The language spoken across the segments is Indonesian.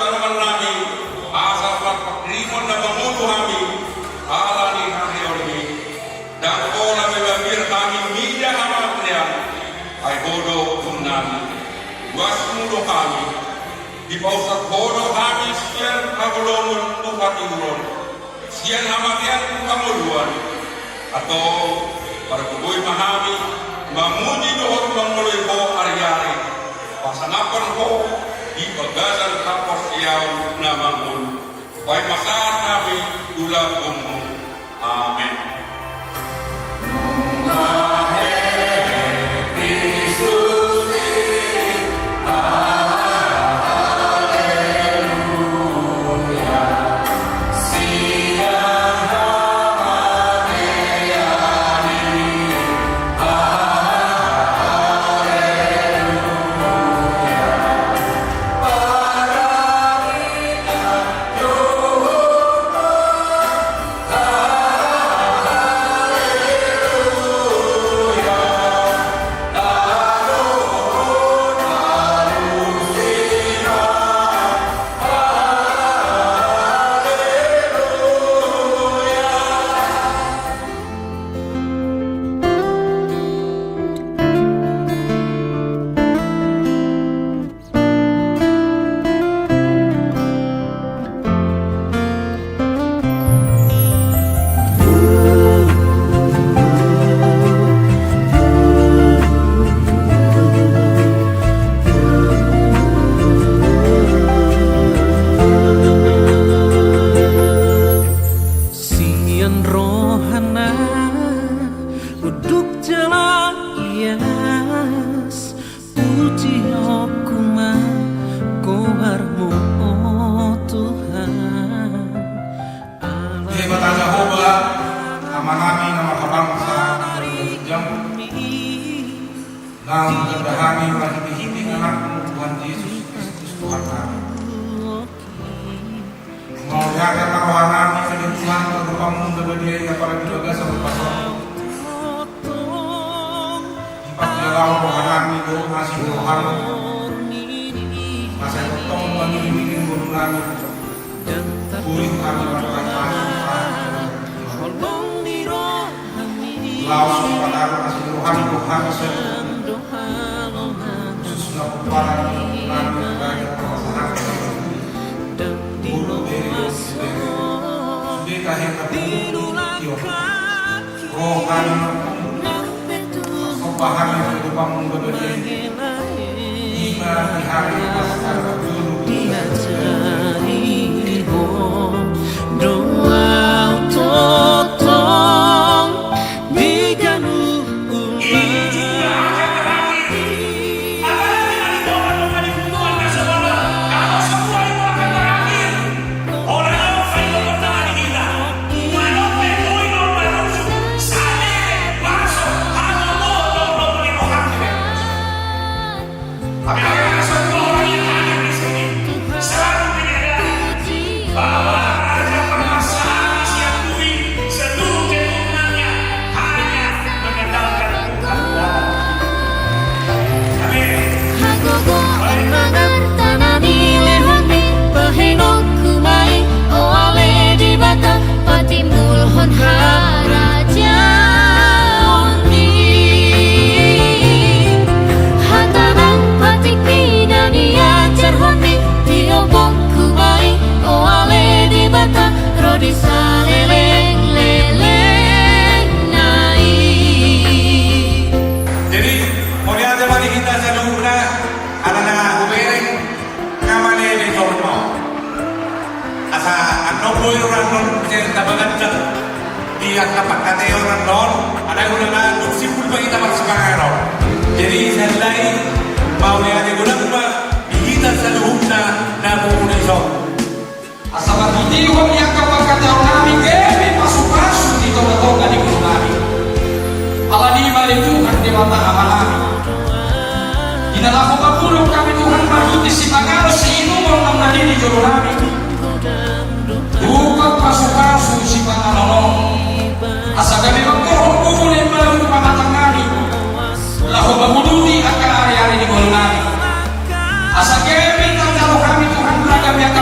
Tuhan kami, asal pagrimon na pamuno kami, ala ni hari oleh, dan pola bebabir kami media amatrian, ay bodoh kami, wasmudo kami, di pausat bodoh kami sian kagulungan Tuhan Imron, sian amatrian kamuluan, atau para kuboy mahami, mamuji doon mangoloy ko ari-ari, pasanapan ko, di paggasan tapos iyaw na mangol. Pa'y masaat namin ulang umum. Amen. Dalam kedahangi rahim anakmu Tuhan Yesus Kristus Tuhan kami. Menguliakan rohani kami dengan Tuhan berpamu dengan dia yang para dijaga sampai pasal. Ipat jalan rohani doa ngasih rohani. Masa ketong bagi bikin guru kami. Pulih kami pada kami. Lawan pada kasih rohani Tuhan sesuatu. Para kami bagi permasalahan bulu beri sudah kahit kabulu rohani sopahan yang berdepan berbeda ima di hari pasca dulu doa totong diganu kapag kateo ng doon, anay ko naman, simple pa kita magsipangaraw. Jadi, sa lain, maulihan ko lang ba, ihitan sa loob na namuunisok. Asabat hindi ko niya kapag kateo namin, may pasok-pasok dito na ito galing ko namin. Alaniman ni Tuhan di mata amalami. Dinala ko kapulong kami Tuhan mabuti si pangaraw sa inumang ng naliligo namin. Bukat pasok-pasok si panganolong. Asa kami magkuhong-kuhulin malang pamatang namin. Laho mabuduti at kaari-ari ni Golo namin. Asa kami tangdalo kami Tuhan beragam yang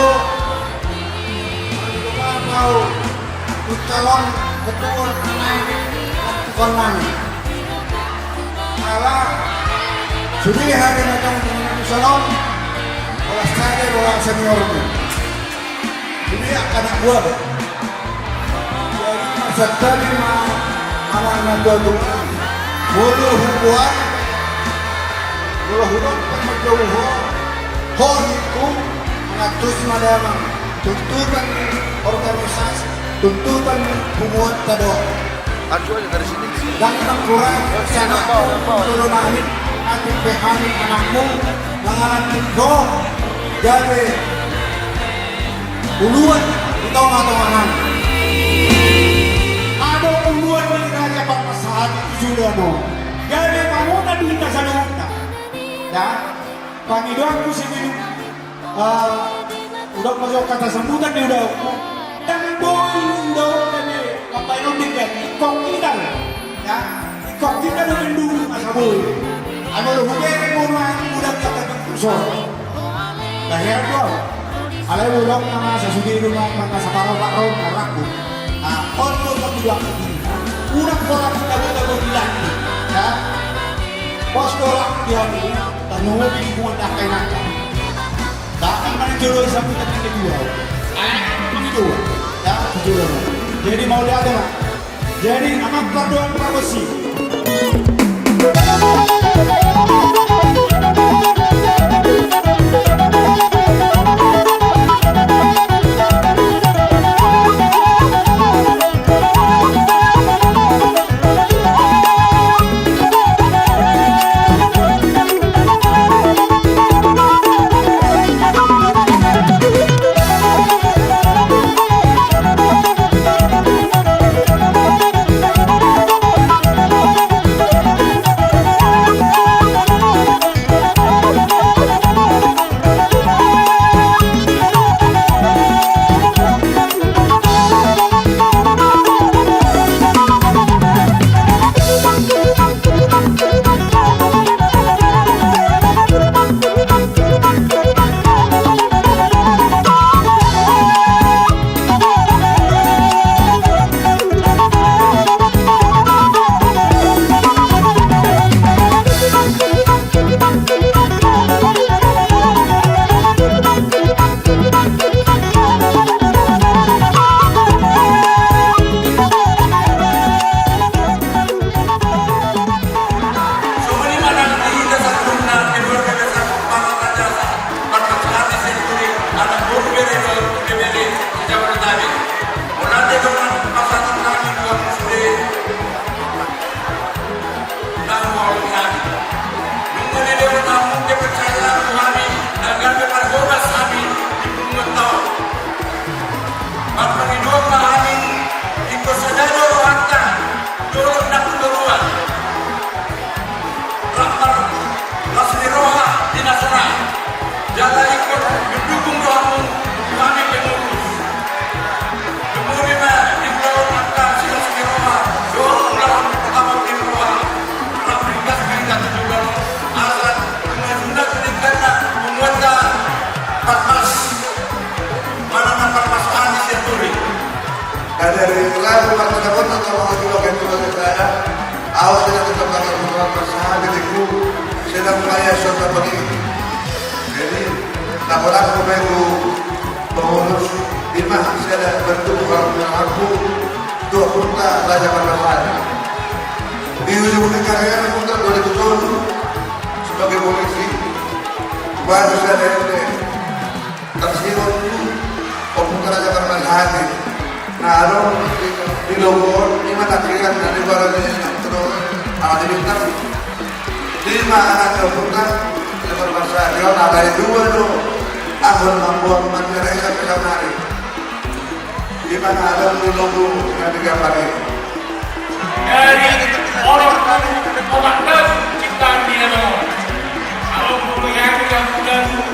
Aku mau calon ketua konan. Malah sudah hari macam salon, olah saya olah seniornya. Ini anak buah. Jadi masa tadi anak dua bulu hubungan, bulu hubungan penjauh. Itu mengatur madama tuntutan organisasi, tuntutan hubungan tado. Dan kurang sana turunan nanti pehani anakmu mengalan tigo jadi uluan atau matoanan. Ada uluan dari raja permasalahan itu sudah no. Jadi kamu tadi kita sana ya. Pangidangku sini udah masuk kata sambutan di udah dan boy udah apa yang dikat ikut kita ya ikut kita dengan dulu masa boy anu lu hubungan rumah udah kita berkusur lahir tuh alai udah nama sesudi rumah maka separuh pak rom naraku untuk kedua udah orang kita udah bilang ya bos orang dia nih tanungnya di hubungan dah kayak nanti tak akan jodoh sambutan yang kedua itu ya jodoh jadi mau lihat ya jadi anak perdoan promesi dari lalu partai dapat atau juga ketua saya awal tidak tetap akan membuat masalah diriku sedang upaya serta begini jadi laporan kepada pengurus lima saya bentuk orang aku 2 punta raja masalah di ujung negara punta 2007 sebagai polisi baru saya tersinggung punta raja masalah nah, di Lombok, ini mana kira dari barangnya terus ada bintang 5 anak kebutuhan lebar bahasa dia ada 2 tuh akun membuat masyarakat ke sana di mana ada di Lombok yang digambarkan dari orang orang ciptaan dia dong kalau yang udah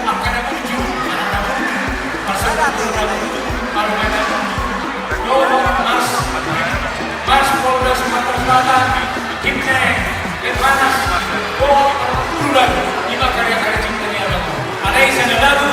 akan ada tujuh masalah kalau ada Mas Polda Sumatera Selatan, Kimne, Irmanas, bulan 5 karya-karya ciptanya ada. Ada yang saya lalu